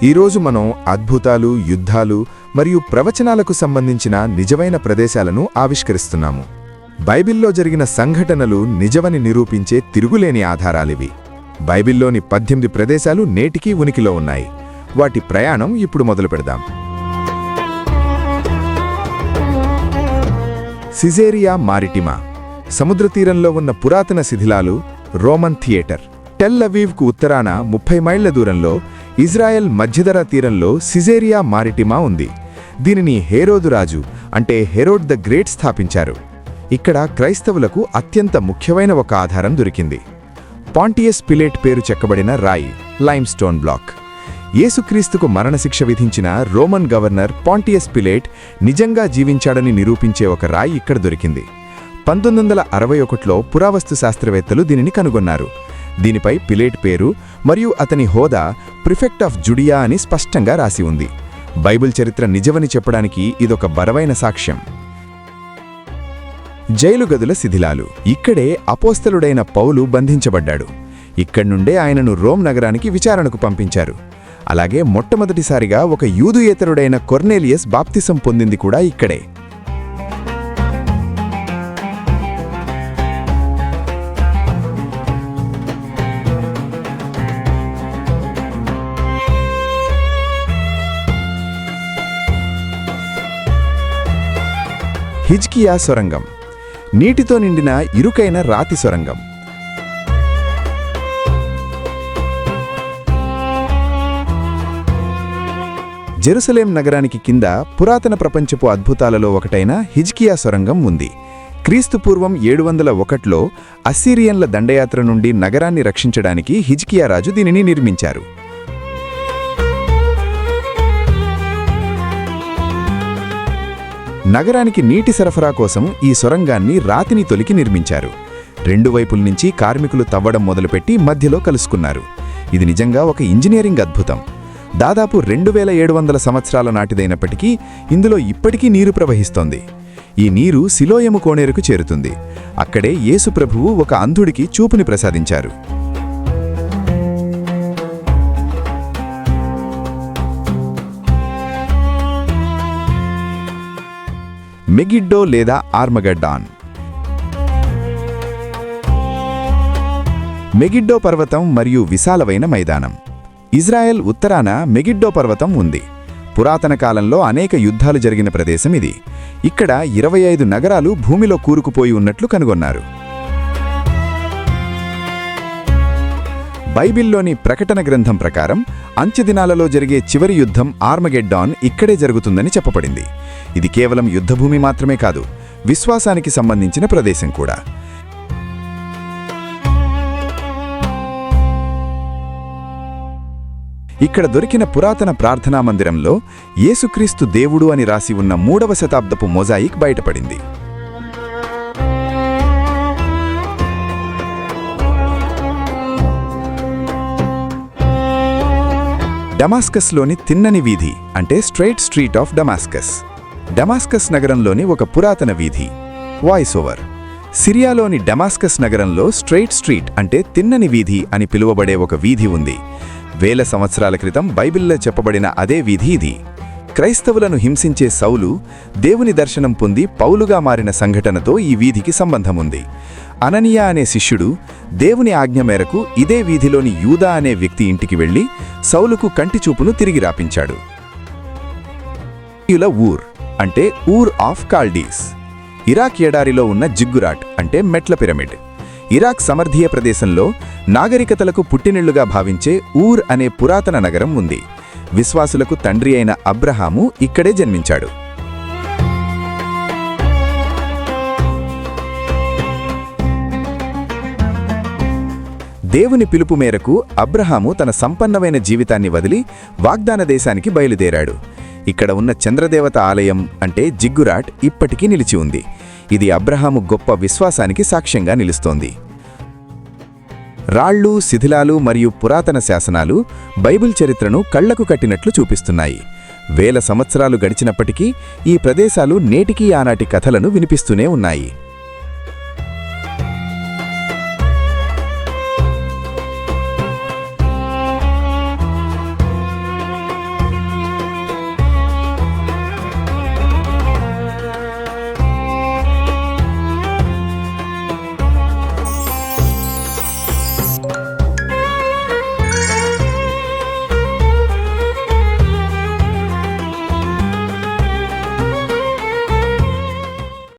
ఈరోజు మనం అద్భుతాలు, యుద్ధాలు మరియు ప్రవచనాలకు సంబంధించిన నిజమైన ప్రదేశాలను ఆవిష్కరిస్తున్నాము. బైబిల్లో జరిగిన సంఘటనలు నిజమని నిరూపించే తిరుగులేని ఆధారాలివి. బైబిల్లోని 18 ప్రదేశాలు నేటికీ ఉనికిలో ఉన్నాయి. వాటి ప్రయాణం ఇప్పుడు మొదలుపెడదాం. సిజేరియా మారిటిమా, సముద్రతీరంలో ఉన్న పురాతన శిథిలాలు. Roman theatre. టెల్ అవీవ్కు ఉత్తరాన 30 మైళ్ల దూరంలో ఇజ్రాయెల్ మధ్యధరా తీరంలో సిజేరియా మారిటిమా ఉంది. దీనిని హేరోదు రాజు అంటే హెరోడ్ ద గ్రేట్ స్థాపించారు. ఇక్కడ క్రైస్తవులకు అత్యంత ముఖ్యమైన ఒక ఆధారం దొరికింది. పాంటియస్ పిలేట్ పేరు చెక్కబడిన రాయి, లైమ్స్టోన్ బ్లాక్. యేసుక్రీస్తుకు మరణశిక్ష విధించిన రోమన్ గవర్నర్ పాంటియస్ పిలేట్ నిజంగా జీవించాడని నిరూపించే ఒక రాయి ఇక్కడ దొరికింది. 1961లో పురావస్తు శాస్త్రవేత్తలు దీనిని కనుగొన్నారు. దీనిపై పిలేట్ పేరు మరియు అతని హోదా ప్రిఫెక్ట్ ఆఫ్ జుడియా అని స్పష్టంగా రాసి ఉంది. బైబిల్ చరిత్ర నిజమని చెప్పడానికి ఇదొక బలమైన సాక్ష్యం. జైలు గదుల శిథిలాలు. ఇక్కడే అపోస్తలుడైన పౌలు బంధించబడ్డాడు. ఇక్కడ్నుండే ఆయనను రోమ్ నగరానికి విచారణకు పంపించారు. అలాగే మొట్టమొదటిసారిగా ఒక యూదుయేతరుడైన కొర్నేలియస్ బాప్తిసం పొందింది కూడా ఇక్కడే. హిజ్కియా సొరంగం, నీటితో నిండిన ఇరుకైన రాతి సొరంగం. జెరూసలేం నగరానికి కింద పురాతన ప్రపంచపు అద్భుతాలలో ఒకటైన హిజ్కియా సొరంగం ఉంది. క్రీస్తుపూర్వం 701లో అస్సీరియన్ల దండయాత్ర నుండి నగరాన్ని రక్షించడానికి హిజ్కియా రాజు దీనిని నిర్మించారు. నగరానికి నీటి సరఫరా కోసం ఈ సొరంగాన్ని రాతిని తొలికి నిర్మించారు. 2 వైపుల నుంచి కార్మికులు తవ్వడం మొదలుపెట్టి మధ్యలో కలుసుకున్నారు. ఇది నిజంగా ఒక ఇంజనీరింగ్ అద్భుతం. దాదాపు 2700 సంవత్సరాల నాటిదైనప్పటికీ ఇందులో ఇప్పటికీ నీరు ప్రవహిస్తోంది. ఈ నీరు సిలోయము కోనేరుకు చేరుతుంది. అక్కడే యేసు ప్రభువు ఒక అంధుడికి చూపుని ప్రసాదించారు. మెగిడ్డో లేదా ఆర్మగడ్డాన్. మెగిడ్డో పర్వతం మరియు విశాలమైన మైదానం. ఇజ్రాయెల్ ఉత్తరాన మెగిడ్డో పర్వతం ఉంది. పురాతన కాలంలో అనేక యుద్ధాలు జరిగిన ప్రదేశం ఇది. ఇక్కడ 25 నగరాలు భూమిలో కూరుకుపోయి ఉన్నట్లు కనుగొన్నారు. బైబిల్లోని ప్రకటన గ్రంథం ప్రకారం అంత్యదినాలలో జరిగే చివరి యుద్ధం ఆర్మగెడ్డాన్ ఇక్కడే జరుగుతుందని చెప్పబడింది. ఇది కేవలం యుద్ధభూమి మాత్రమే కాదు, విశ్వాసానికి సంబంధించిన ప్రదేశం కూడా. ఇక్కడ దొరికిన పురాతన ప్రార్థనా మందిరంలో యేసుక్రీస్తు దేవుడు అని రాసి ఉన్న 3వ శతాబ్దపు మొజాయిక్ బయటపడింది. డమాస్కస్లోని తిన్నని వీధి అంటే Straight Street of Damascus. Damascus నగరంలోని ఒక పురాతన వీధి. Voice over. సిరియాలోని డమాస్కస్ నగరంలో స్ట్రెయిట్ స్ట్రీట్ అంటే తిన్నని వీధి అని పిలువబడే ఒక వీధి ఉంది. 1000 సంవత్సరాల క్రితం బైబిల్లో చెప్పబడిన అదే వీధి ఇది. క్రైస్తవులను హింసించే సౌలు దేవుని దర్శనం పొంది పౌలుగా మారిన సంఘటనతో ఈ వీధికి సంబంధముంది. అననీయ అనే శిష్యుడు దేవుని ఆజ్ఞ మేరకు ఇదే వీధిలోని యూదా అనే వ్యక్తి ఇంటికి వెళ్లి సౌలుకు కంటిచూపును తిరిగి రాపించాడు. ఊర్ అంటే ఊర్ ఆఫ్ కాల్డీస్. ఇరాక్ ఎడారిలో ఉన్న జిగ్గురాట్ అంటే మెట్ల పిరమిడ్. ఇరాక్ సమర్థీయ ప్రదేశంలో నాగరికతలకు పుట్టినిళ్లుగా భావించే ఊర్ అనే పురాతన నగరం ఉంది. విశ్వాసులకు తండ్రి అయిన అబ్రహాము ఇక్కడే జన్మించాడు. దేవుని పిలుపు మేరకు అబ్రహాము తన సంపన్నమైన జీవితాన్ని వదిలి వాగ్దాన దేశానికి బయలుదేరాడు. ఇక్కడ ఉన్న చంద్రదేవత ఆలయం అంటే జిగ్గురాట్ ఇప్పటికీ నిలిచి ఉంది. ఇది అబ్రహాము గొప్ప విశ్వాసానికి సాక్ష్యంగా నిలుస్తోంది. రాళ్ళు, శిథిలాలు మరియు పురాతన శాసనాలు బైబిల్ చరిత్రను కళ్లకు కట్టినట్లు చూపిస్తున్నాయి. 1000 సంవత్సరాలు గడిచినప్పటికీ ఈ ప్రదేశాలు నేటికీ ఆనాటి కథలను వినిపిస్తూనే ఉన్నాయి.